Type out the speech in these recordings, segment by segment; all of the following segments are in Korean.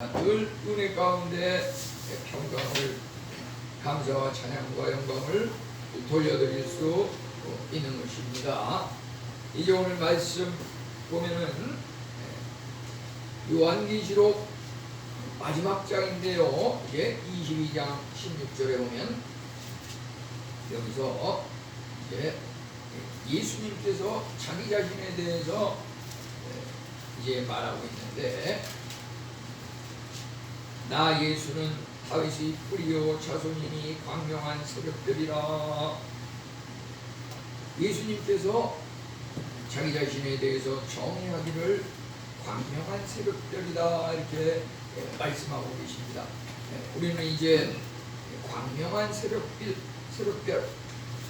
늘 은혜 가운데 평강을, 감사와 찬양과 영광을 돌려드릴 수 있는 것입니다. 이제 오늘 말씀 보면은 요한계시록 마지막 장인데요. 이제 22장 16절에 보면 여기서 이제 예수님께서 자기 자신에 대해서 이제 말하고 있는데, 나 예수는 다윗의 뿌리요 자손이니 광명한 새벽별이라. 예수님께서 자기 자신에 대해서 정의하기를 광명한 새벽별이다 이렇게 말씀하고 계십니다. 우리는 이제 광명한 새벽별,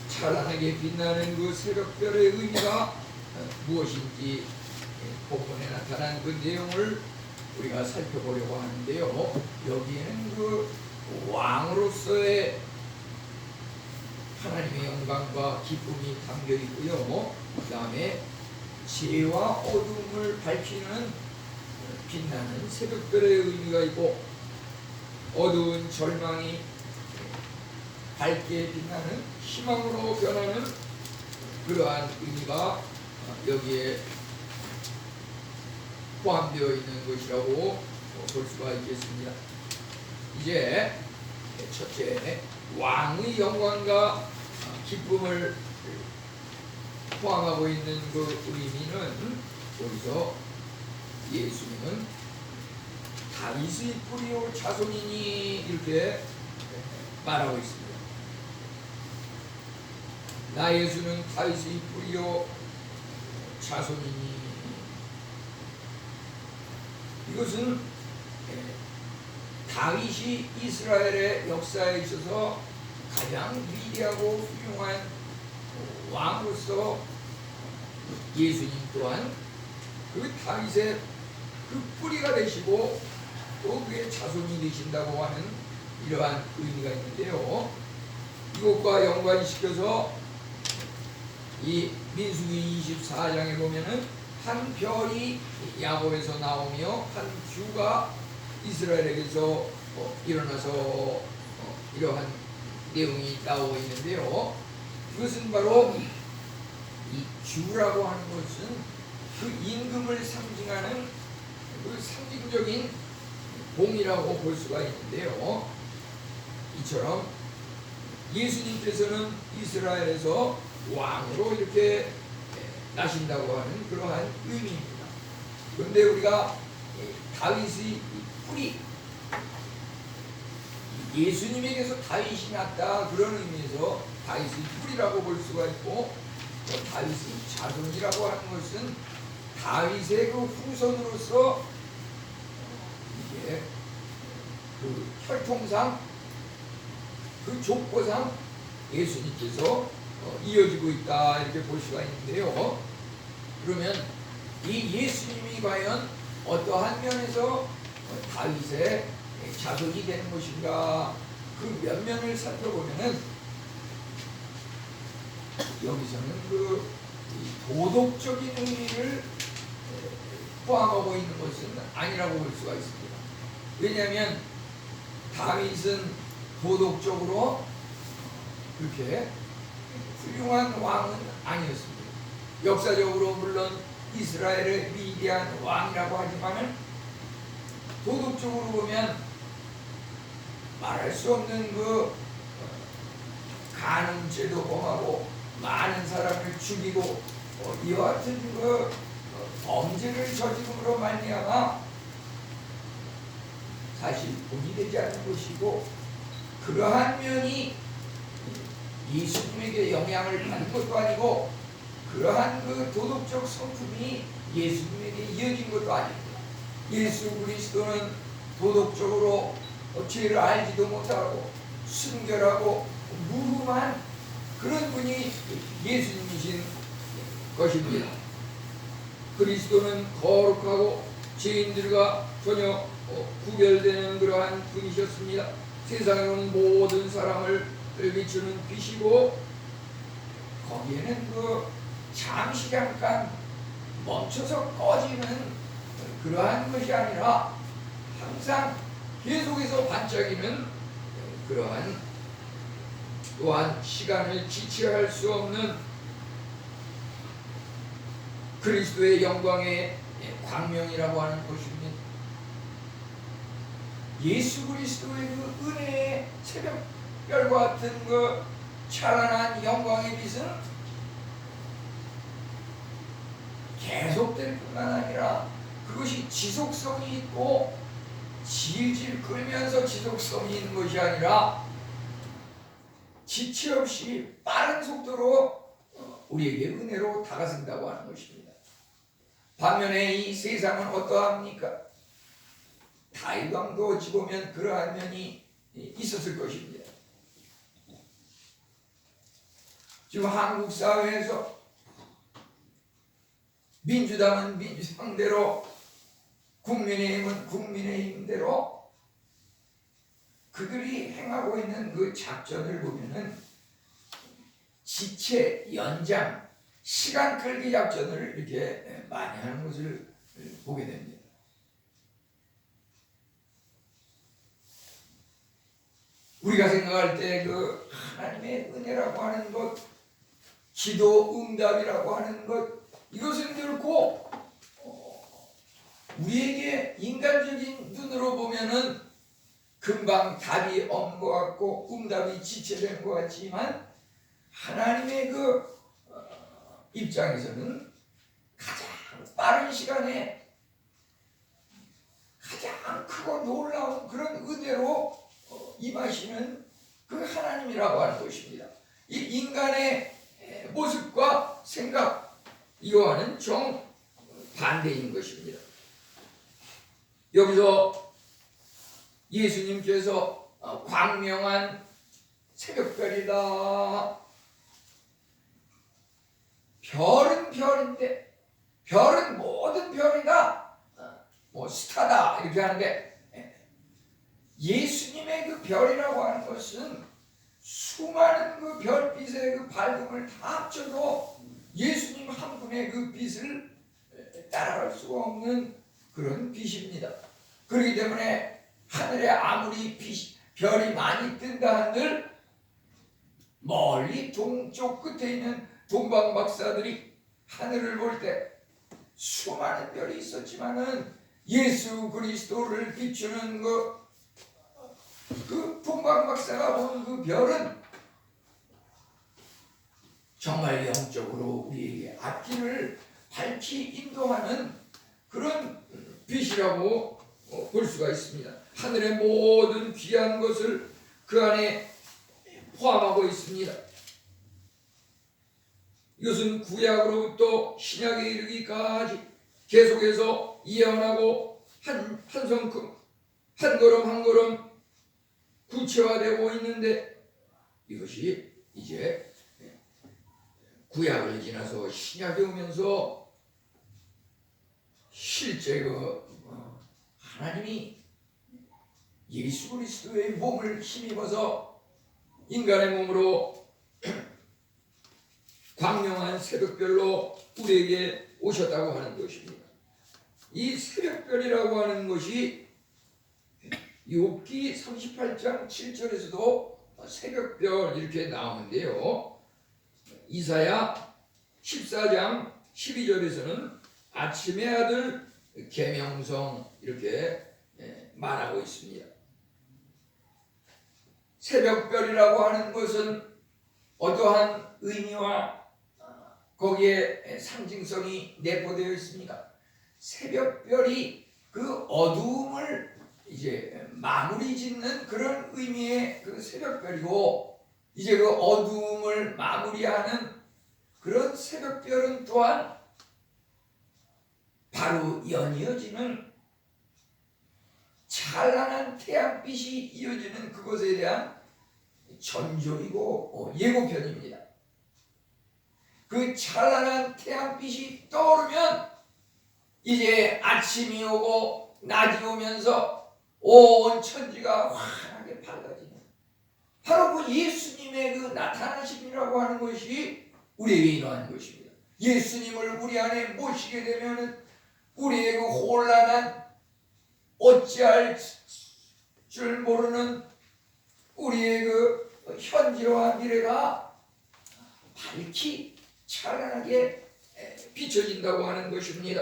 찬란하게 빛나는 그 새벽별의 의미가 무엇인지 본문에 나타난 그 내용을 우리가 살펴보려고 하는데요. 여기에는 그 왕으로서의 하나님의 영광과 기쁨이 담겨 있고요. 그 다음에 죄와 어둠을 밝히는 빛나는 새벽별의 의미가 있고, 어두운 절망이 밝게 빛나는 희망으로 변하는 그러한 의미가 여기에 포함되어 있는 것이라고 볼 수가 있겠습니다. 이제 첫째, 왕의 영광과 기쁨을 포함하고 있는 그 의미는, 여기서 예수님은 다윗의 뿌리요 자손이니 이렇게 말하고 있습니다. 나 예수는 다윗의 뿌리요 자손이니, 이것은 다윗이 이스라엘의 역사에 있어서 가장 위대하고 훌륭한 왕으로서 예수님 또한 그 다윗의 그 뿌리가 되시고 또 그의 자손이 되신다고 하는 이러한 의미가 있는데요. 이것과 연관시켜서 이 민수기 24장에 보면은 한 별이 야곱에서 나오며 한 큐가 이스라엘에게서 일어나서 이러한 내용이 나오고 있는데요. 이것은 바로 이 큐라고 하는 것은 그 임금을 상징하는 그 상징적인 봉이라고 볼 수가 있는데요. 이처럼 예수님께서는 이스라엘에서 왕으로 이렇게 나신다고 하는 그러한 의미입니다. 그런데 우리가 다윗의 뿌리, 예수님에게서 다윗이 났다 그런 의미에서 다윗의 뿌리라고 볼 수가 있고, 또 다윗의 자손이라고 하는 것은 다윗의 그 후손으로서 이게 그 혈통상, 그 족보상 예수님께서 이어지고 있다 이렇게 볼 수가 있는데요. 그러면 이 예수님이 과연 어떠한 면에서 다윗의 자손이 되는 것인가, 그 면면을 살펴보면은 여기서는 그 도덕적인 의미를 포함하고 있는 것은 아니라고 볼 수가 있습니다. 왜냐하면 다윗은 도덕적으로 그렇게 훌륭한 왕은 아니었습니다. 역사적으로 물론 이스라엘의 위대한 왕이라고 하지만은 도덕적으로 보면 말할 수 없는 그 간음죄도 범하고 많은 사람을 죽이고 이와 같은 그 범죄를 저지름으로 말미암아 사실 본이 되지 않는 것이고, 그러한 면이 예수님에게 영향을 받는 것도 아니고 그러한 그 도덕적 성품이 예수님에게 이어진 것도 아닙니다. 예수 그리스도는 도덕적으로 죄를 알지도 못하고 순결하고 무흠한 그런 분이 예수님이신 것입니다. 그리스도는 거룩하고 죄인들과 전혀 구별되는 그러한 분이셨습니다. 세상에 온 모든 사람을 비추는 빛이고, 거기에는 그 잠시 잠깐 멈춰서 꺼지는 그러한 것이 아니라 항상 계속해서 반짝이는 그러한, 또한 시간을 지체할 수 없는 그리스도의 영광의 광명이라고 하는 것입니다. 예수 그리스도의 그 은혜의 새벽별과 같은 그 찬란한 영광의 빛은 계속될 뿐만 아니라 그것이 지속성이 있고 질질 끌면서 지속성이 있는 것이 아니라 지체 없이 빠른 속도로 우리에게 은혜로 다가선다고 하는 것입니다. 반면에 이 세상은 어떠합니까? 다윗 왕도 어찌 보면 그러한 면이 있었을 것입니다. 지금 한국 사회에서 민주당은 민주당대로, 국민의힘은 국민의힘대로 그들이 행하고 있는 그 작전을 보면은 지체, 연장, 시간 끌기 작전을 이렇게 많이 하는 것을 보게 됩니다. 우리가 생각할 때 그 하나님의 은혜라고 하는 것, 기도 응답이라고 하는 것, 이것은 결코 우리에게 인간적인 눈으로 보면은 금방 답이 없는 것 같고 응답이 지체되는 것 같지만, 하나님의 그 입장에서는 가장 빠른 시간에 가장 크고 놀라운 그런 은혜로 임하시는 그 하나님이라고 하는 것입니다. 이 인간의 모습과 생각, 이거와는 정반대인 것입니다. 여기서 예수님께서 광명한 새벽별이다. 별은 별인데, 별은 모든 별이다, 뭐 스타다 이렇게 하는데, 예수님의 그 별이라고 하는 것은 수많은 그 별빛의 그 밝음을 다 합쳐도 예수님 한 분의 그 빛을 따라갈 수가 없는 그런 빛입니다. 그렇기 때문에 하늘에 아무리 별이 많이 뜬다 한들 멀리 동쪽 끝에 있는 동방 박사들이 하늘을 볼 때 수많은 별이 있었지만은 예수 그리스도를 비추는 그 동방 박사가 본 그 별은 정말 영적으로 우리에게 앞길을 밝히 인도하는 그런 빛이라고 볼 수가 있습니다. 하늘의 모든 귀한 것을 그 안에 포함하고 있습니다. 이것은 구약으로부터 신약에 이르기까지 계속해서 예언하고 한 성큼, 한 걸음 한 걸음 구체화되고 있는데, 이것이 이제 구약을 지나서 신약에 오면서 실제 하나님이 예수 그리스도의 몸을 힘입어서 인간의 몸으로 광명한 새벽별로 우리에게 오셨다고 하는 것입니다. 이 새벽별이라고 하는 것이 욥기 38장 7절에서도 새벽별 이렇게 나오는데요, 이사야 14장 12절에서는 아침의 아들 계명성 이렇게 말하고 있습니다. 새벽별이라고 하는 것은 어떠한 의미와 거기에 상징성이 내포되어 있습니다. 새벽별이 그 어두움을 이제 마무리 짓는 그런 의미의 그 새벽별이고, 이제 그 어두움을 마무리하는 그런 새벽별은 또한 바로 연이어지는 찬란한 태양빛이 이어지는 그것에 대한 전조이고 예고편입니다. 그 찬란한 태양빛이 떠오르면 이제 아침이 오고 낮이 오면서 온 천지가 환하게 밝아지는, 바로 그 예수님의 그 나타나심이라고 하는 것이 우리에게 일어나는 것입니다. 예수님을 우리 안에 모시게 되면 우리의 그 혼란한 어찌할 줄 모르는 우리의 그 현재와 미래가 밝히 찬란하게 비춰진다고 하는 것입니다.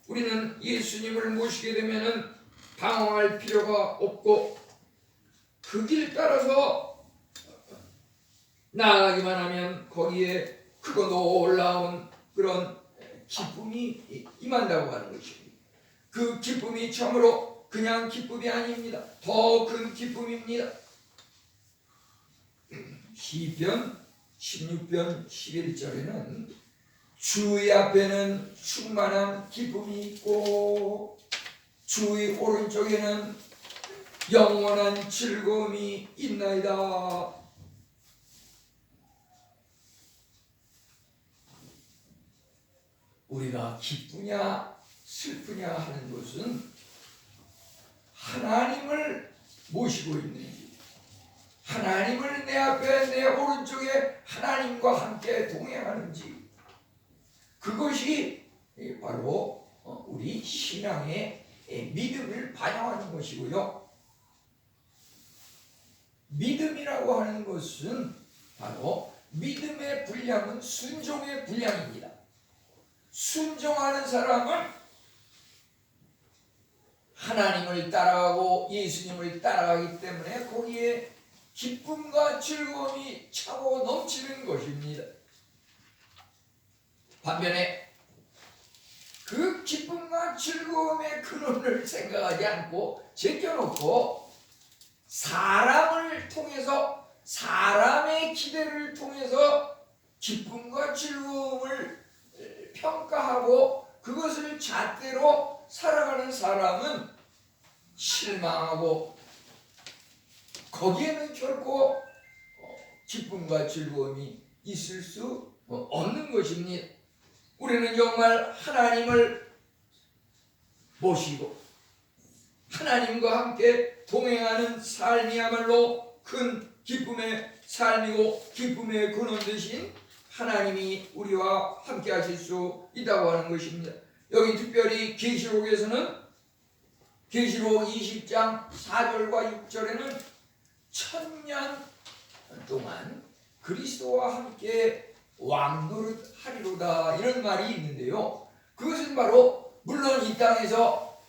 우리는 예수님을 모시게 되면은 방황할 필요가 없고 그 길 따라서 나아가기만 하면 거기에 크고 놀라운 그런 기쁨이 임한다고 하는 것입니다. 그 기쁨이 참으로 그냥 기쁨이 아닙니다. 더 큰 기쁨입니다. 시편 16편 11절에는 주의 앞에는 충만한 기쁨이 있고 주의 오른쪽에는 영원한 즐거움이 있나이다. 우리가 기쁘냐 슬프냐 하는 것은 하나님을 모시고 있는지, 하나님을 내 앞에 내 오른쪽에 하나님과 함께 동행하는지, 그것이 바로 우리 신앙의 믿음을 반영하는 것이고요. 믿음이라고 하는 것은 바로 믿음의 분량은 순종의 분량입니다. 순종하는 사람은 하나님을 따라가고 예수님을 따라가기 때문에 거기에 기쁨과 즐거움이 차고 넘치는 것입니다. 반면에 그 기쁨과 즐거움의 근원을 생각하지 않고 제껴놓고 사람을 통해서, 사람의 기대를 통해서 기쁨과 즐거움을 평가하고 그것을 잣대로 살아가는 사람은 실망하고 거기에는 결코 기쁨과 즐거움이 있을 수 없는 것입니다. 우리는 정말 하나님을 모시고 하나님과 함께 동행하는 삶이야말로 큰 기쁨의 삶이고 기쁨의 근원 되신 하나님이 우리와 함께 하실 수 있다고 하는 것입니다. 여기 특별히 계시록에서는 계시록 20장 4절과 6절에는 1000년 동안 그리스도와 함께 왕노릇하리로다 이런 말이 있는데요. 그것은 바로 물론 이 땅에서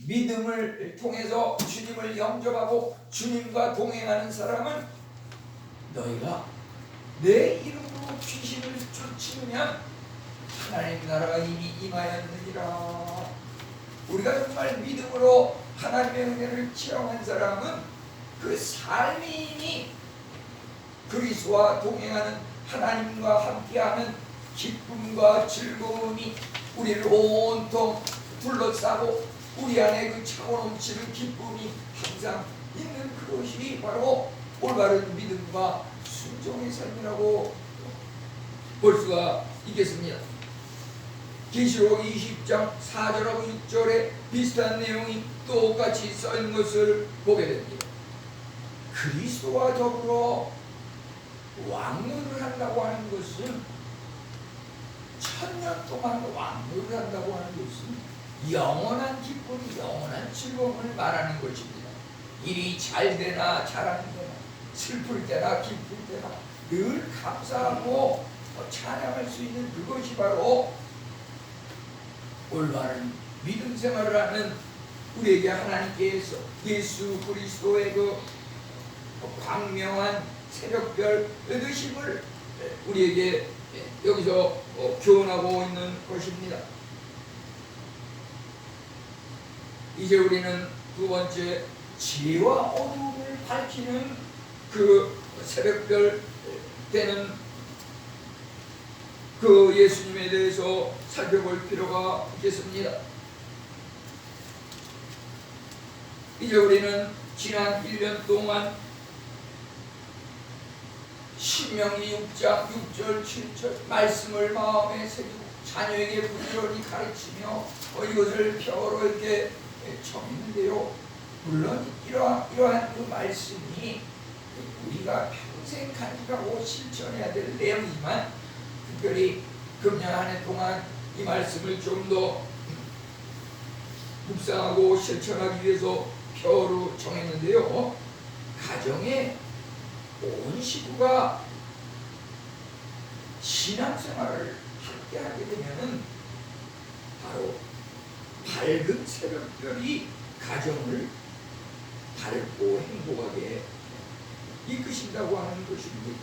믿음을 통해서 주님을 영접하고 주님과 동행하는 사람은 너희가 내 이름으로 귀신을 쫓으면 하나님 나라가 이미 임하였느니라. 우리가 정말 믿음으로 하나님의 은혜를 체험한 사람은 그 삶이 이미 그리스도와 동행하는 하나님과 함께하는 기쁨과 즐거움이 우리를 온통 둘러싸고 우리 안에 그 차고 넘치는 기쁨이 항상 있는 그것이 바로 올바른 믿음과 순종의 삶이라고 볼 수가 있겠습니다. 계시록 20장 4절하고 6절에 비슷한 내용이 똑같이 써있는 것을 보게 됩니다. 그리스도와 더불어 왕노를 한다고 하는 것은 1000년 동안 왕노를 한다고 하는 것은 영원한 기쁨, 영원한 즐거움을 말하는 것입니다. 일이 잘 되나 잘 안 되나 슬플 때나 기쁠 때나 늘 감사하고 찬양할 수 있는 그것이 바로 올바른 믿음 생활을 하는 우리에게 하나님께서 예수 그리스도의 그 광명한 새벽별 의심을 우리에게 여기서 교훈하고 있는 것입니다. 이제 우리는 두 번째 지혜와 어두움을 밝히는 그 새벽별 때는 그 예수님에 대해서 살펴볼 필요가 있겠습니다. 이제 우리는 지난 1년 동안 신명기 6장 6절 7절 말씀을 마음에 새기고 자녀에게 부지런히 가르치며 이것을 표로 이렇게 적는데요. 물론 이러한 그 말씀이 우리가 평생 간직하고 실천해야 될 내용이지만 특별히 금년 한 해 동안 이 말씀을 좀 더 묵상하고 실천하기 위해서 표로 정했는데요. 가정의 온 식구가 신앙생활을 함께 하게 되면은 바로 밝은 새벽별이 가정을 밝고 행복하게 이끄신다고 하는 것입니다.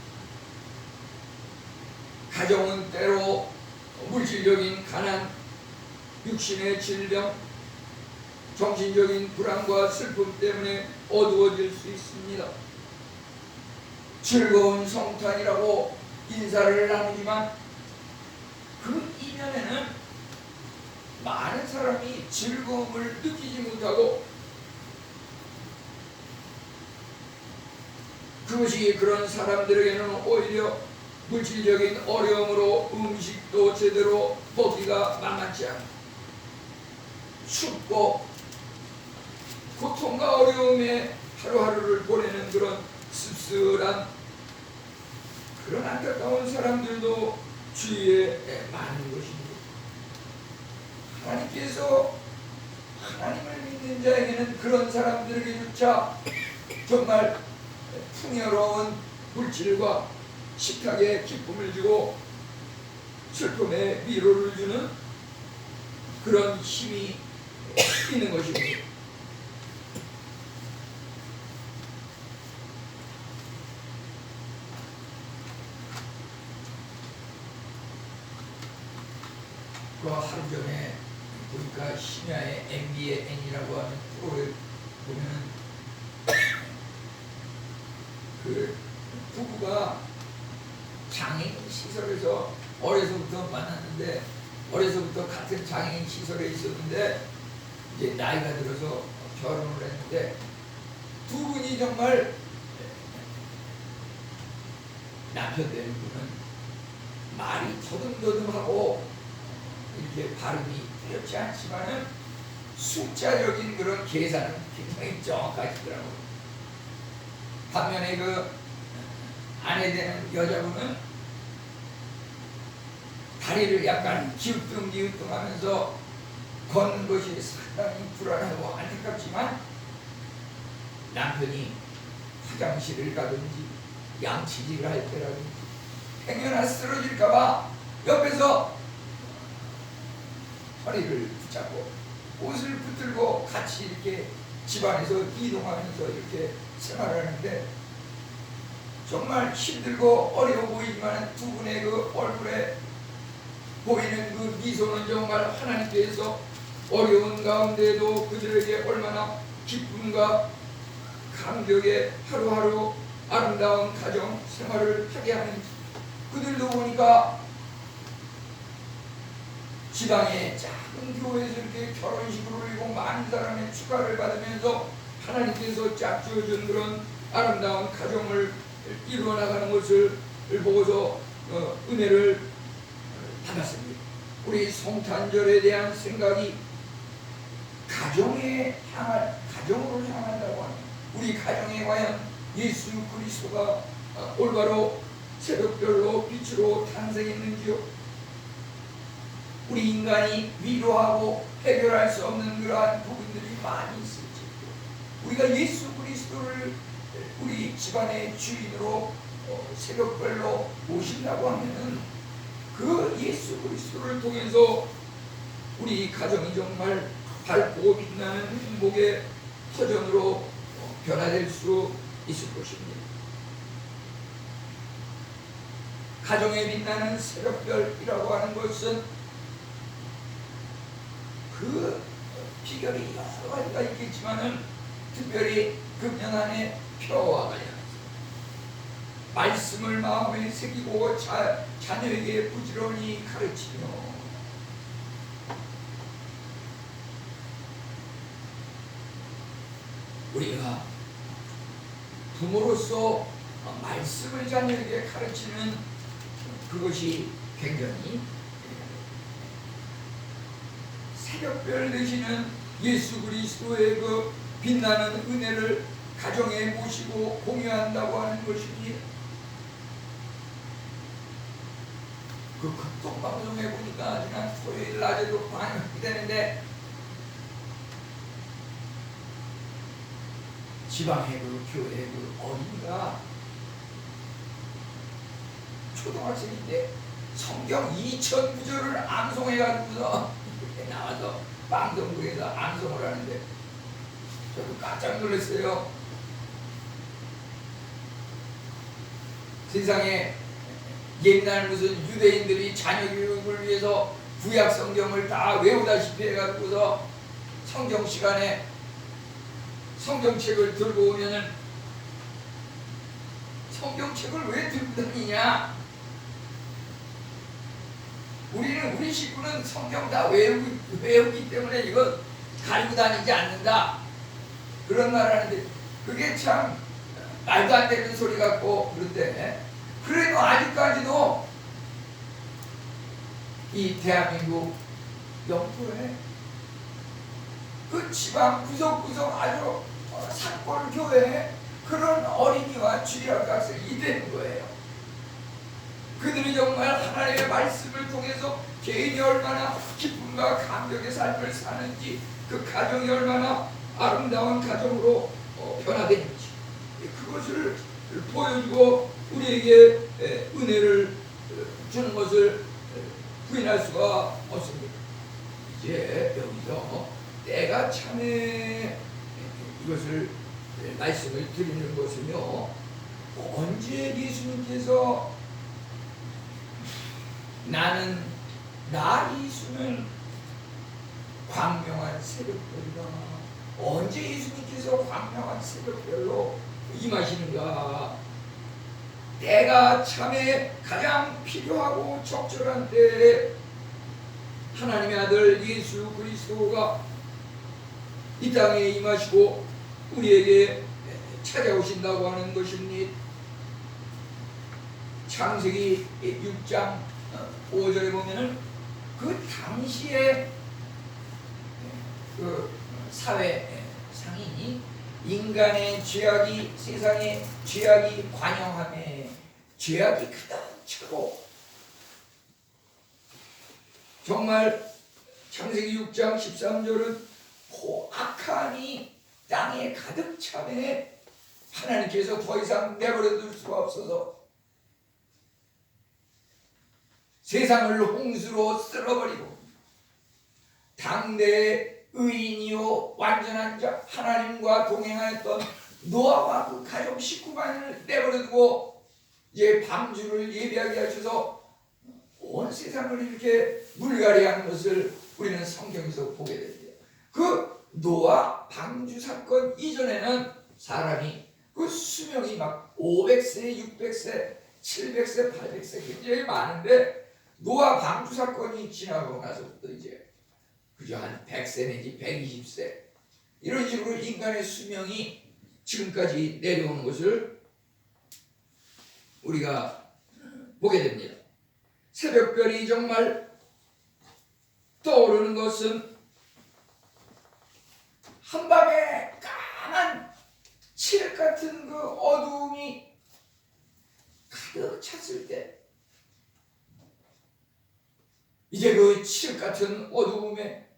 가정은 때로 물질적인 가난, 육신의 질병, 정신적인 불안과 슬픔 때문에 어두워질 수 있습니다. 즐거운 성탄이라고 인사를 나누지만 그 이면에는 많은 사람이 즐거움을 느끼지 못하고 그것이 그런 사람들에게는 오히려 물질적인 어려움으로 음식도 제대로 먹기가 만만치 않고 춥고 고통과 어려움에 하루하루를 보내는 그런 씁쓸한 그런 안타까운 사람들도 주위에 많은 것입니다. 하나님께서 하나님을 믿는 자에게는 그런 사람들에게조차 정말 풍요로운 물질과 식탁에 기쁨을 주고 슬픔에 위로를 주는 그런 힘이 있는 것입니다. 그 하루 전에 보니까 심야의 MB의 N이라고 하는 프로를 보면 그 부부가 장애인 시설에서 어려서부터 만났는데 어려서부터 같은 장애인 시설에 있었는데 이제 나이가 들어서 결혼을 했는데 두 분이 정말 남편 되는 분은 말이 더듬더듬하고 이렇게 발음이 어렵지 않지만은 숫자적인 그런 계산은 굉장히 정확하시더라고요. 반면에 그 아내 되는 여자분은 다리를 약간 기우뚱기우뚱 하면서 걷는 것이 상당히 불안하고 안타깝지만 남편이 화장실을 가든지 양치질을 할 때라든지 행여나 쓰러질까봐 옆에서 허리를 붙잡고 옷을 붙들고 같이 이렇게 집안에서 이동하면서 이렇게 생활하는데 정말 힘들고 어려워 보이지만 두 분의 그 얼굴에 보이는 그 미소는 정말 하나님께서 어려운 가운데도 그들에게 얼마나 기쁨과 감격의 하루하루 아름다운 가정 생활을 하게 하는지 그들도 보니까 지방의 작은 교회에서 이렇게 결혼식을 올리고 많은 사람의 축하를 받으면서 하나님께서 짝지어준 그런 아름다운 가정을 이루어 나가는 것을 보고서 은혜를 받았습니다. 우리 성탄절에 대한 생각이 가정으로 향한다고 하는 우리 가정에 과연 예수 그리스도가 올바로 새벽별로 빛으로 탄생했는지요? 우리 인간이 위로하고 해결할 수 없는 그러한 부분들이 많이 있을지 우리가 예수 그리스도를 우리 집안의 주인으로 새벽별로 모신다고 하면은 그 예수 그리스도를 통해서 우리 가정이 정말 밝고 빛나는 행복의 터전으로 변화될 수 있을 것입니다. 가정에 빛나는 새벽별이라고 하는 것은 그 비결이 여러 가지가 있겠지만은 특별히 금년 안에 표와 관련해서 말씀을 마음에 새기고 자녀에게 부지런히 가르치며 우리가 부모로서 말씀을 자녀에게 가르치는 그것이 굉장히 새벽별 되시는 예수 그리스도의 그 빛나는 은혜를 가정에 모시고 공유한다고 하는 것이니 그 극동방송에 보니까 지난 토요일 낮에도 방영이 되는데 지방의 그 교회 그 어린이가 초등학생인데 성경 2000구절을 암송해가지고서 나와서 방송국에서 암송을 하는데 저도 깜짝 놀랐어요. 세상에 옛날 무슨 유대인들이 자녀 교육을 위해서 구약 성경을 다 외우다시피 해가지고서 성경 시간에 성경책을 들고 오면은 성경책을 왜 들고 다니냐? 우리 식구는 성경 다 외우기 때문에 이거 가지고 다니지 않는다. 그런 말 하는데 그게 참 말도 안 되는 소리 같고 그런데 그래도 아직까지도 이 대한민국 영토에 그 지방 구석구석 아주 산골 교회에 그런 어린이와 주일학 학생이 되는 거예요. 그들이 정말 하나님의 말씀을 통해서 개인이 얼마나 기쁨과 감격의 삶을 사는지 그 가정이 얼마나 아름다운 가정으로 변화되는지 그것을 보여주고 우리에게 은혜를 주는 것을 부인할 수가 없습니다. 이제 여기서 때가 참에 이것을 말씀을 드리는 것은요, 언제 예수님께서 나는 나 예수는 광명한 새벽별이다. 언제 예수님께서 광명한 새벽별로 임하시는가? 때가 참에 가장 필요하고 적절한 때에 하나님의 아들 예수 그리스도가 이 땅에 임하시고 우리에게 찾아오신다고 하는 것입니다. 창세기 6장 5절에 보면은 그 당시에 그 사회 상인이 인간의 죄악이 세상에 죄악이 관영함에 죄악이 가득 차고 정말 창세기 6장 13절은 악함이 땅에 가득 차매 하나님께서 더 이상 내버려 둘 수가 없어서 세상을 홍수로 쓸어버리고 당대의 의인이요 완전한 자 하나님과 동행하였던 노아와 그 가족 식구만을 내버려두고 이제 방주를 예비하게 하셔서 온 세상을 이렇게 물갈이하는 것을 우리는 성경에서 보게 됩니다. 그 노아 방주 사건 이전에는 사람이 그 수명이 막 500세, 600세, 700세, 800세 굉장히 많은데 노아 방주 사건이 지나고 나서부터 이제 그저 한 100세 내지 120세 이런 식으로 인간의 수명이 지금까지 내려오는 것을 우리가 보게 됩니다. 새벽별이 정말 떠오르는 것은 한밤에 까만 칠흑 같은 그 어두움이 가득 찼을 때 이제 그 칠흑 같은 어두움에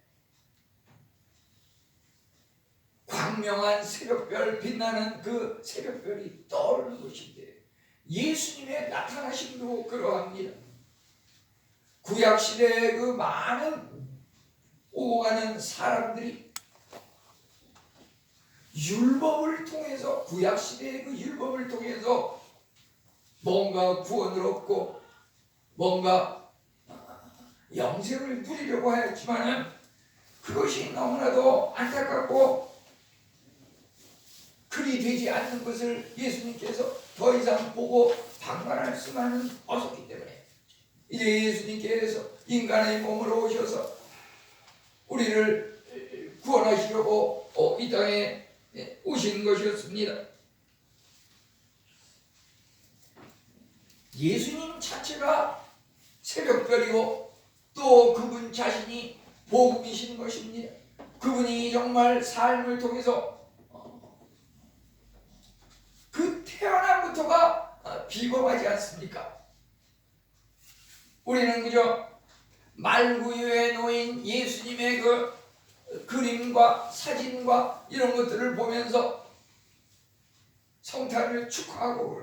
광명한 새벽별 빛나는 그 새벽별이 떠오르는 것인데 예수님의 나타나심도 그러합니다. 구약시대의 그 많은 오고 가는 사람들이 율법을 통해서 구약시대의 그 율법을 통해서 뭔가 구원을 얻고 뭔가 영생을 누리려고 하였지만 그것이 너무나도 안타깝고 그리 되지 않는 것을 예수님께서 더 이상 보고 방관할 수만은 없었기 때문에 이제 예수님께서 인간의 몸으로 오셔서 우리를 구원하시려고 이 땅에 오신 것이었습니다. 예수님 자체가 새벽별이고 또 그분 자신이 복음이신 것입니다. 그분이 정말 삶을 통해서 그 태어남부터가 비범하지 않습니까? 우리는 그저 말구유에 놓인 예수님의 그 그림과 사진과 이런 것들을 보면서 성탄을 축하하고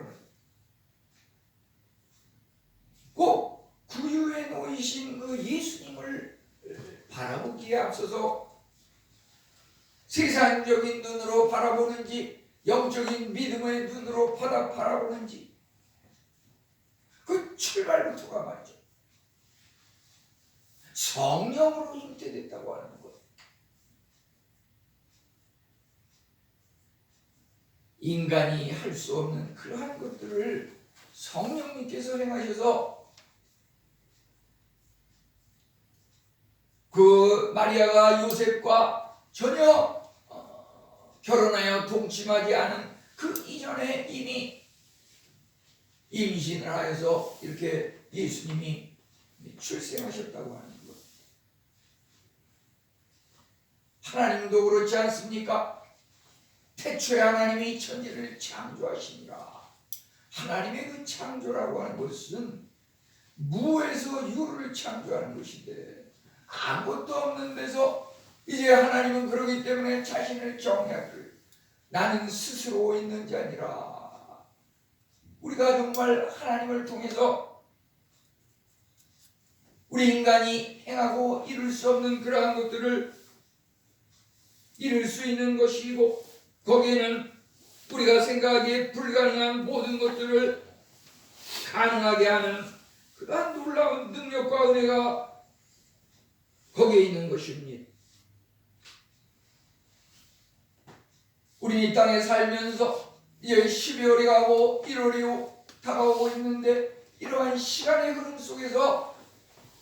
꼭 구유에 놓이신 그 예수님을 바라보기에 앞서서 세상적인 눈으로 바라보는지 영적인 믿음의 눈으로 바라보는지 그 출발부터가 말이죠. 성령으로 잉태됐다고 하는 것. 인간이 할 수 없는 그러한 것들을 성령님께서 행하셔서 그 마리아가 요셉과 전혀 결혼하여 동침하지 않은 그 이전에 이미 임신을 하여서 이렇게 예수님이 출생하셨다고 하는 것. 하나님도 그렇지 않습니까? 태초에 하나님이 천지를 창조하시니라. 하나님의 그 창조라고 하는 것은 무에서 유를 창조하는 것인데 아무것도 없는 데서 이제 하나님은 그러기 때문에 자신을 정의하기를 나는 스스로 있는 자니라. 우리가 정말 하나님을 통해서 우리 인간이 행하고 이룰 수 없는 그러한 것들을 이룰 수 있는 것이고 거기에는 우리가 생각하기에 불가능한 모든 것들을 가능하게 하는 그러한 놀라운 능력과 은혜가 거기에 있는 것입니다. 우리 이 땅에 살면서 이제 12월이 가고 1월이 다가오고 있는데 이러한 시간의 흐름 속에서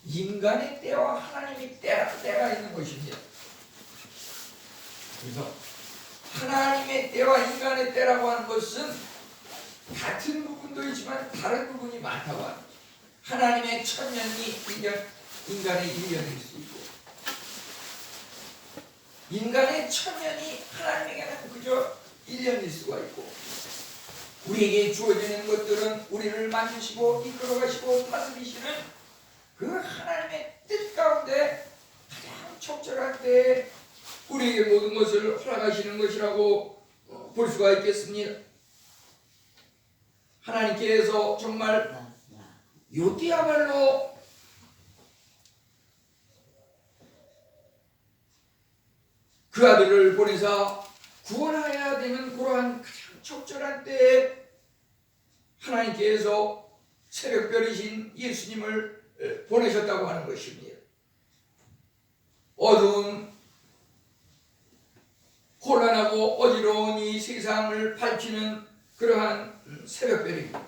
인간의 때와 하나님의 때가 있는 것입니다. 그래서 하나님의 때와 인간의 때라고 하는 것은 같은 부분도 있지만 다른 부분이 많다고 합니다. 하나님의 천년이 인간의 1년일 수 있고 인간의 천년이 하나님에게는 그저 1년일 수가 있고 우리에게 주어지는 것들은 우리를 만드시고 이끌어가시고 다스리시는 그 하나님의 뜻 가운데 가장 적절한 때에 우리에게 모든 것을 허락하시는 것이라고 볼 수가 있겠습니다. 하나님께서 정말 요띠야말로 그 아들을 보내사 구원하여야 되는 그러한 가장 적절한 때에 하나님께서 새벽별이신 예수님을 보내셨다고 하는 것입니다. 어두운 혼란하고 어지러운 이 세상을 밝히는 그러한 새벽별입니다.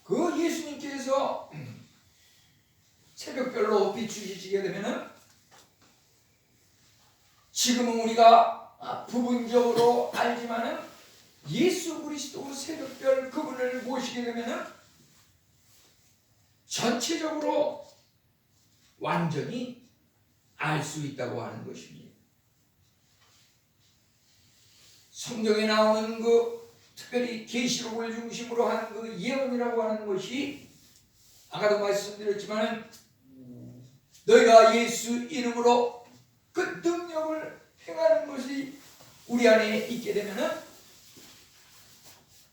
그 예수님께서 새벽별로 비추시게 되면은 지금은 우리가 부분적으로 알지만은 예수 그리스도 새벽별 그분을 모시게 되면은 전체적으로 완전히 알 수 있다고 하는 것입니다. 성경에 나오는 그 특별히 계시록을 중심으로 하는 그 예언이라고 하는 것이 아까도 말씀드렸지만 너희가 예수 이름으로 그 능력을 행하는 것이 우리 안에 있게 되면은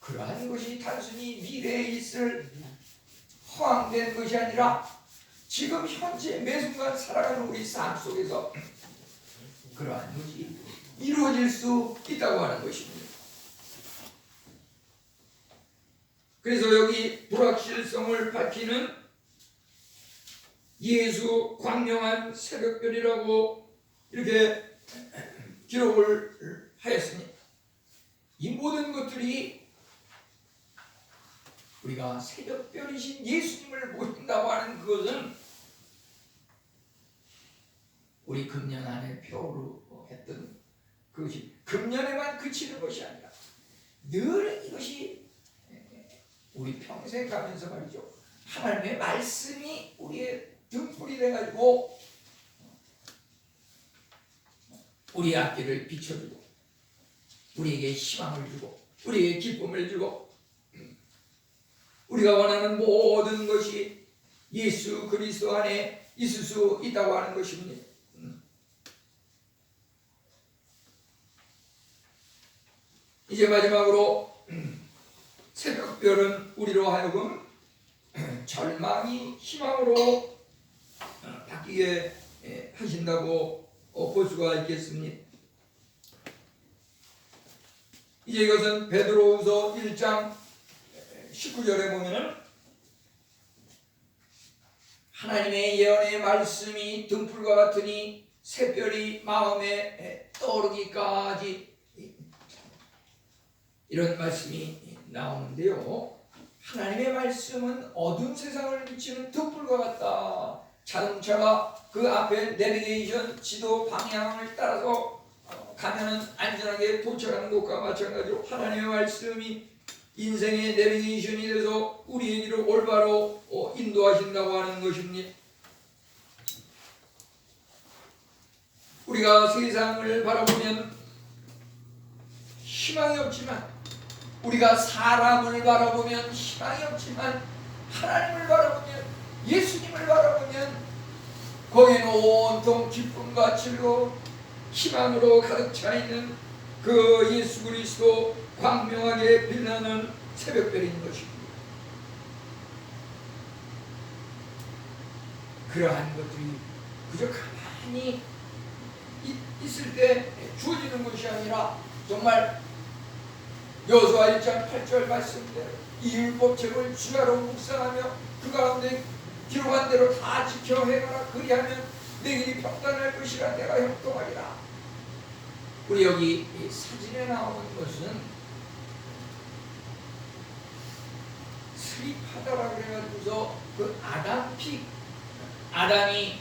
그러한 것이 단순히 미래에 있을 허황된 것이 아니라 지금 현재 매 순간 살아가는 우리 삶 속에서 그러한 것이 이루어질 수 있다고 하는 것입니다. 그래서 여기 불확실성을 밝히는 예수 광명한 새벽별이라고 이렇게 기록을 하였습니다. 이 모든 것들이 우리가 새벽별이신 예수님을 모신다고 하는 그것은 우리 금년 안에 표로 했던 그것이 금년에만 그치는 것이 아니라 늘 이것이 우리 평생 가면서 말이죠. 하나님의 말씀이 우리의 등불이 돼가지고 우리 앞길을 비춰주고 우리에게 희망을 주고 우리에게 기쁨을 주고 우리가 원하는 모든 것이 예수 그리스도 안에 있을 수 있다고 하는 것입니다. 이제 마지막으로 새벽별은 우리로 하여금 절망이 희망으로 바뀌게 하신다고 볼 수가 있겠습니다. 이제 이것은 베드로후서 1장 19절에 보면은 하나님의 예언의 말씀이 등불과 같으니 새별이 마음에 떠오르기까지, 이런 말씀이 나오는데요. 하나님의 말씀은 어두운 세상을 비치는 등불과 같다. 자동차가 그 앞에 내비게이션 지도 방향을 따라서 가면은 안전하게 도착하는 것과 마찬가지로 하나님의 말씀이 인생의 내비게이션이 돼서 우리의 길을 올바로 인도하신다고 하는 것입니다. 우리가 세상을 바라보면 희망이 없지만, 우리가 사람을 바라보면 희망이 없지만, 하나님을 바라보면, 예수님을 바라보면 거기에는 온통 기쁨과 즐거움, 희망으로 가득 차 있는 그 예수 그리스도 광명하게 빛나는 새벽별인 것입니다. 그러한 것들이 그저 가만히 있을 때 주어지는 것이 아니라 정말 여호수아 1장 8절 말씀대로 이 율법책을 주야로 묵상하며 그 가운데 기록한 대로 다 지켜 행하라. 그리하면 내 길이 평탄할 것이라. 내가 형통하리라. 우리 여기 이 사진에 나오는 것은 스립하다라고 그래가지고서 그 아담이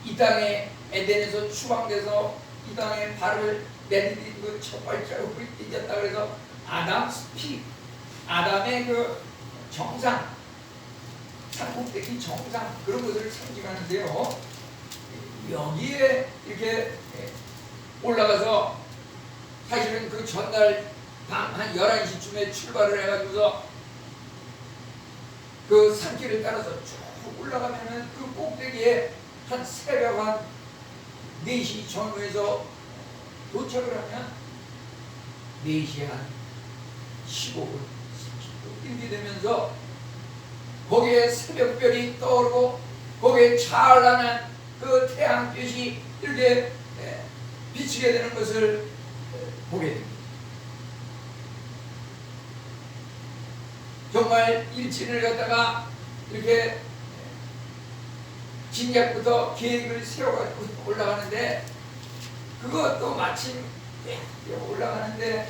이 땅에 에덴에서 추방돼서 이 땅에 발을 내디딘 그 첫 발자국을 찢었다 그래서 아담 스픽, 아담의 그 정상, 산꼭대기 정상, 그런 것을 상징하는데요. 여기에 이렇게 올라가서 사실은 그 전날 밤 한 11시쯤에 출발을 해가지고서 그 산길을 따라서 쭉 올라가면은 그 꼭대기에 한 새벽 한 4시 전후에서 도착을 하면 4시 한 15분, 30분 이렇게 되면서 거기에 새벽별이 떠오르고 거기에 찬란한 그 태양빛이 이렇게 비치게 되는 것을 보게 됩니다. 정말 일진을 갖다가 이렇게 진작부터 계획을 세워가지고 올라가는데, 그것도 마침 올라가는데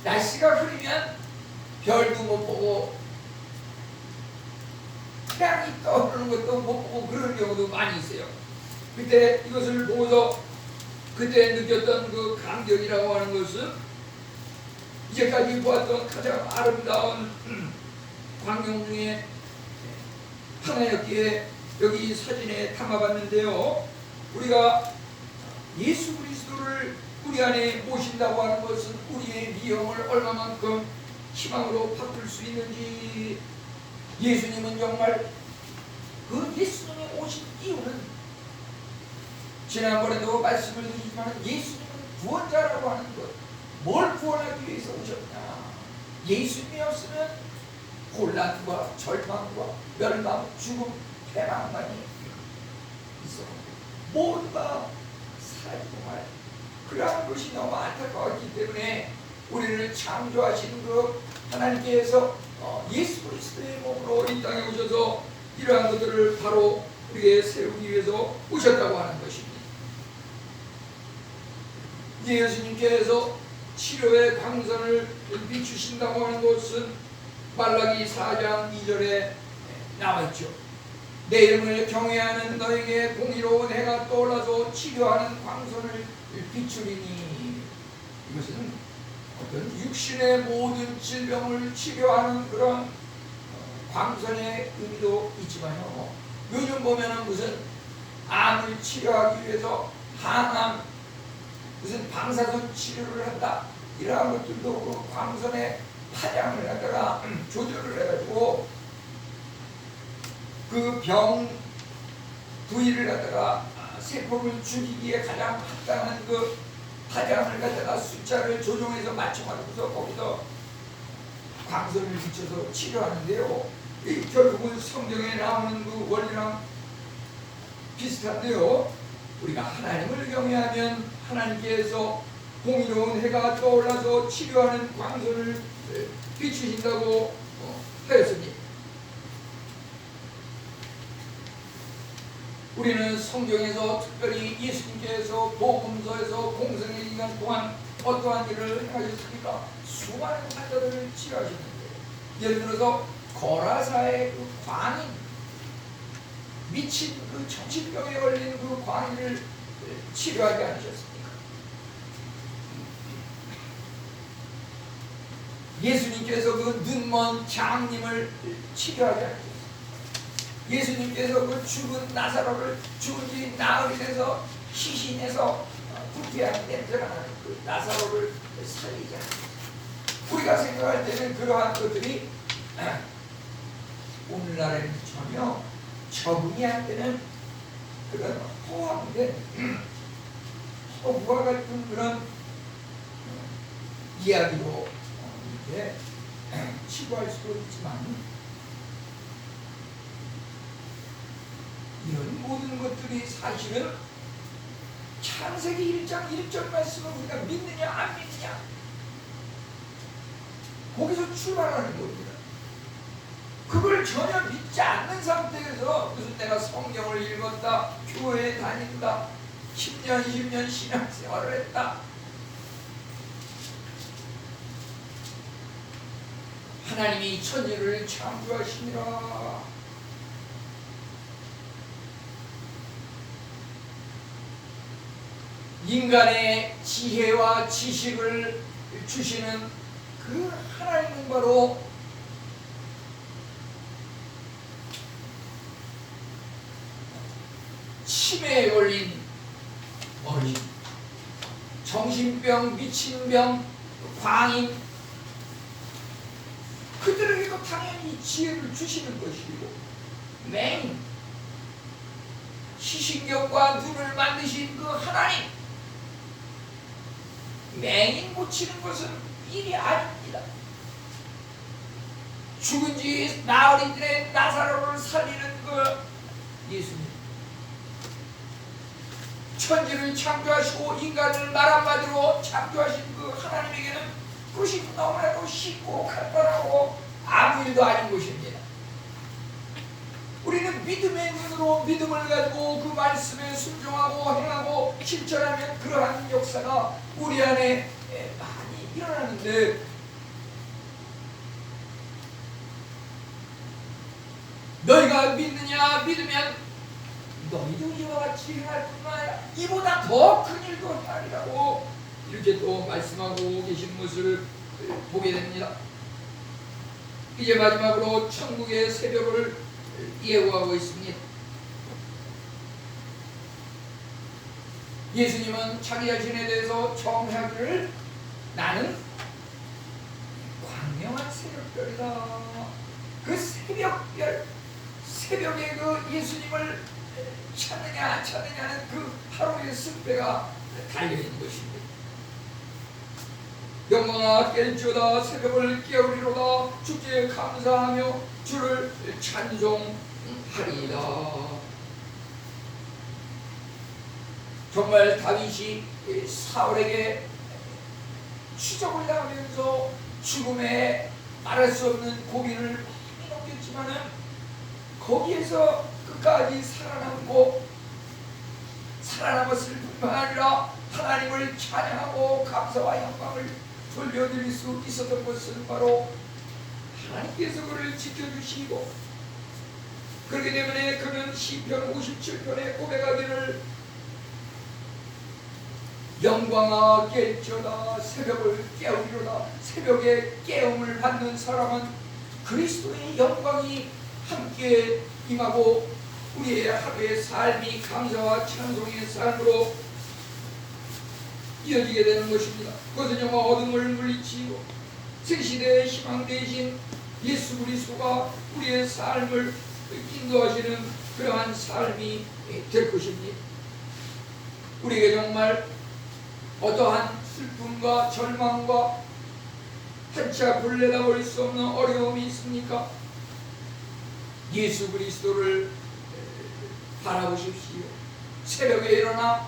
날씨가 흐리면 별도 못 보고 태양이 떠오르는 것도 못 보고 그런 경우도 많이 있어요. 그때 이것을 보고서 그때 느꼈던 그 감격이라고 하는 것은 이제까지 보았던 가장 아름다운 광경 중에 하나였기에 여기 사진에 담아봤는데요. 우리가 예수 그리스도를 우리 안에 모신다고 하는 것은 우리의 미움을 얼마만큼 희망으로 바꿀 수 있는지, 예수님은 정말 그 예수님이 오신 이유는 지난번에도 말씀을 드리지만 예수님은 구원자라고 하는 것, 뭘 구원하기 위해서 오셨냐? 예수님이 없으면 혼란과 절망과 멸망, 죽음, 패망만이 있어. 모두가 사용할 그러한 것이 너무 안타까웠기 때문에 우리를 창조하신 그 하나님께서 예수 그리스도의 몸으로 이 땅에 오셔서 이러한 것들을 바로 우리에게 세우기 위해서 오셨다고 하는 것입니다. 이제 예수님께서 치료의 광선을 비추신다고 하는 것은 말라기 4장 2절에 나와있죠. 내 이름을 경외하는 너에게 공의로운 해가 떠올라서 치료하는 광선을 비추리니, 이것은 어떤 육신의 모든 질병을 치료하는 그런 광선의 의미도 있지만요, 요즘 보면은 무슨 암을 치료하기 위해서 항암, 무슨 방사선 치료를 한다, 이러한 것들도 그 광선의 파장을 갖다가 조절을 해가지고 그 병 부위를 갖다가 세포를 죽이기에 가장 합당한 그 파장을 갖다가 숫자를 조정해서 맞춰가지고서 거기서 광선을 비춰서 치료하는데요. 결국은 성경에 나오는 그 원리랑 비슷한데요. 우리가 하나님을 경외하면 하나님께서 공의로운 해가 떠올라서 치료하는 광선을 비추신다고 하였습니다. 우리는 성경에서 특별히 예수님께서 복음서에서 공생의 기간 동안 어떠한 일을 하셨습니까? 수많은 환자들을 치료하셨는데, 예를 들어서 거라사의 그 광인, 미친 그 정신병에 걸린 그 광인을 치료하지 않으셨습니까? 예수님께서 그 눈먼 장님을 치료하지 않으셨습니까? 예수님께서 그 죽은 나사로를 죽은 지 나흘이 돼서 시신에서 부패한 냄새가 나는 그 나사로를 살리지 않습니다. 우리가 생각할 때는 그러한 것들이 오늘날에는 전혀 적응이 안 되는 그런 허황된 허구와 같은 그런 이야기로 이렇게 치부할 수도 있지만, 이런 모든 것들이 사실은 창세기 1장 1절 말씀을 우리가 믿느냐 안 믿느냐, 거기서 출발하는 겁니다. 그걸 전혀 믿지 않는 상태에서 무슨 내가 성경을 읽었다, 교회에 다닌다, 10년 20년 신앙생활을 했다, 하나님이 천지를 창조하시니라, 인간의 지혜와 지식을 주시는 그 하나님은 바로 치매에 걸린 어린, 정신병, 미친병, 광인, 그들에게도 당연히 지혜를 주시는 것이고, 맹, 시신경과 눈을 만드신 그 하나님, 맹인 고치는 것은 일이 아닙니다. 죽은 지 나흘이 된 나사로를 살리는 그 예수님, 천지를 창조하시고 인간을 말 한마디로 창조하신 그 하나님에게는 그것이 너무나도 쉽고 간단하고 아무 일도 아닌 것입니다. 우리는 믿음의 눈으로 믿음을 가지고 그 말씀에 순종하고 행하고 실천하면 그러한 역사가 우리 안에 많이 일어나는데, 너희가 믿느냐 믿으면 너희도 이와 같이 행할 뿐만 아니라 이보다 더 큰 일도 하리라고 이렇게 또 말씀하고 계신 것을 보게 됩니다. 이제 마지막으로 천국의 새벽을 예고하고 있습니다. 예수님은 자기 자신에 대해서 처음 하기를 나는 광명한 새벽별이다. 그 새벽별, 새벽에 그 예수님을 찾느냐 안 찾느냐는 그 하루의 승패가 달려있는 것입니다. 영광아 깰지어다 새벽을 깨우리로다 주께 감사하며 주를 찬송하리이다. 정말 다윗이 사울에게 추적을 당하면서 죽음에 말할 수 없는 고비를 많이 넘겼지만은 거기에서 끝까지 살아남았을 뿐만 아니라 하나님을 찬양하고 감사와 영광을 돌려드릴 수 있었던 것은 바로 하나님께서 그를 지켜주시고, 그렇기 때문에 그는 시편 57편에 고백하기를 영광아 깰지어다 새벽을 깨우리로다. 새벽에 깨움을 받는 사람은 그리스도의 영광이 함께 임하고 우리의 하루의 삶이 감사와 찬송의 삶으로 이어지게 되는 것입니다. 그것은 영화 어둠을 물리치고 새시대의 희망 대신 예수 그리스도가 우리의 삶을 인도하시는 그러한 삶이 될 것입니다. 우리에게 정말 어떠한 슬픔과 절망과 한치 앞을 내다볼 수 없는 어려움이 있습니까? 예수 그리스도를 바라보십시오. 새벽에 일어나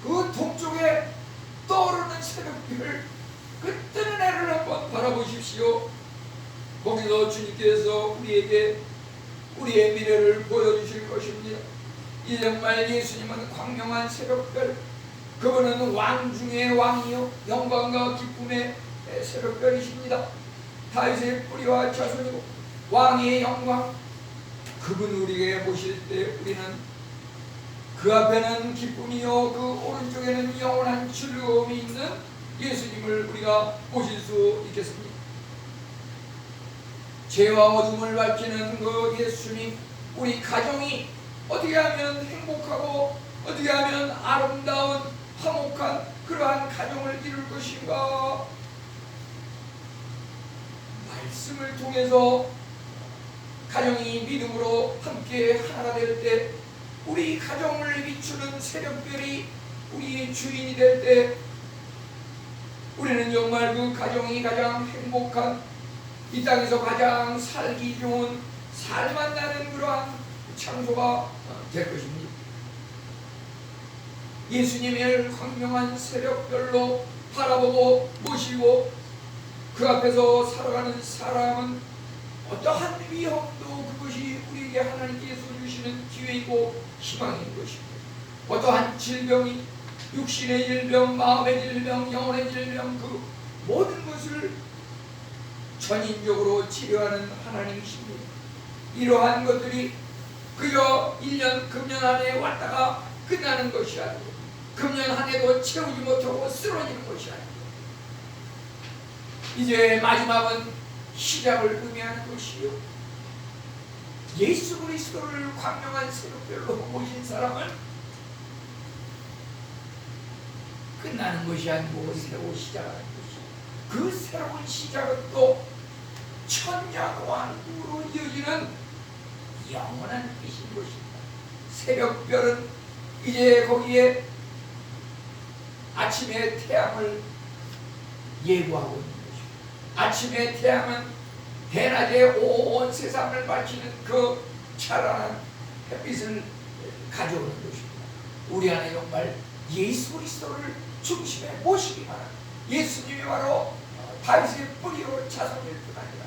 그 동쪽에 떠오르는 새벽별, 그 뜨는 해를 한번 바라보십시오. 거기서 주님께서 우리에게 우리의 미래를 보여주실 것입니다. 이 정말 예수님은 광명한 새벽별, 그분은 왕 중의 왕이요 영광과 기쁨의 새벽별이십니다. 다윗의 뿌리와 자손이고 왕의 영광, 그분 우리에게 보실 때 우리는 그 앞에는 기쁨이요 그 오른쪽에는 영원한 즐거움이 있는 예수님을 우리가 보실 수 있겠습니다. 죄와 어둠을 밝히는 그 예수님, 우리 가정이 어떻게 하면 행복하고 어떻게 하면 아름다운 화목한 그러한 가정을 이룰 것인가? 말씀을 통해서 가정이 믿음으로 함께 하나가 될 때, 우리 가정을 비추는 새벽별이 우리의 주인이 될 때, 우리는 정말 그 가정이 가장 행복한, 이 땅에서 가장 살기 좋은 살 만나는 그러한 장소가 될 것입니다. 예수님을 광명한 새벽별로 바라보고 모시고 그 앞에서 살아가는 사람은 어떠한 위험도 그것이 우리에게 하나님께서 주시는 기회이고 희망인 것입니다. 어떠한 질병이, 육신의 질병, 마음의 질병, 영혼의 질병, 그 모든 것을 전인적으로 치료하는 하나님이십니다. 이러한 것들이 그저 1년 금년 한 해 왔다가 끝나는 것이 아니고 금년 한 해도 채우지 못하고 쓰러지는 것이 아니고 이제 마지막은 시작을 의미하는 것이요, 예수 그리스도를 광명한 새벽별로 모신 사람은 끝나는 것이 아니고 새로 시작하는 것이요, 그 새로운 시작은 또 천년왕국으로 이어지는 영원한 빛인 것입니다. 새벽별은 이제 거기에 아침의 태양을 예고하고 있는 것입니다. 아침의 태양은 대낮에 온 세상을 밝히는 그 찬란한 햇빛을 가져오는 것입니다. 우리 안에 정말 예수 그리스도를 중심에 모시기 바랍니다. 예수님이 바로 다윗의 뿌리로 자손일 뿐 아니라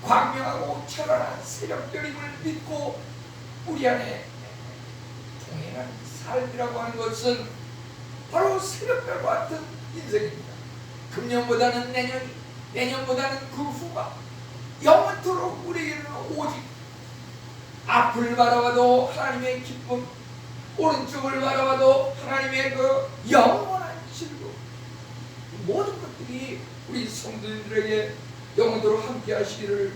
광명하고 찬란한 새벽별임을 믿고 우리 안에 동행하는 삶이라고 하는 것은 바로 새벽별과 같은 인생입니다. 금년보다는 내년이, 내년보다는 그 후가 영원토록 우리에게는 오직 앞을 바라봐도 하나님의 기쁨, 오른쪽을 바라봐도 하나님의 그 영원한 즐거움, 모든 것들이 우리 성도들에게 영원토록 함께 하시기를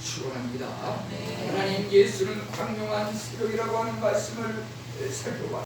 축원합니다. 하나님, 예수는 광명한 새벽이라고 하는 말씀을 살펴봐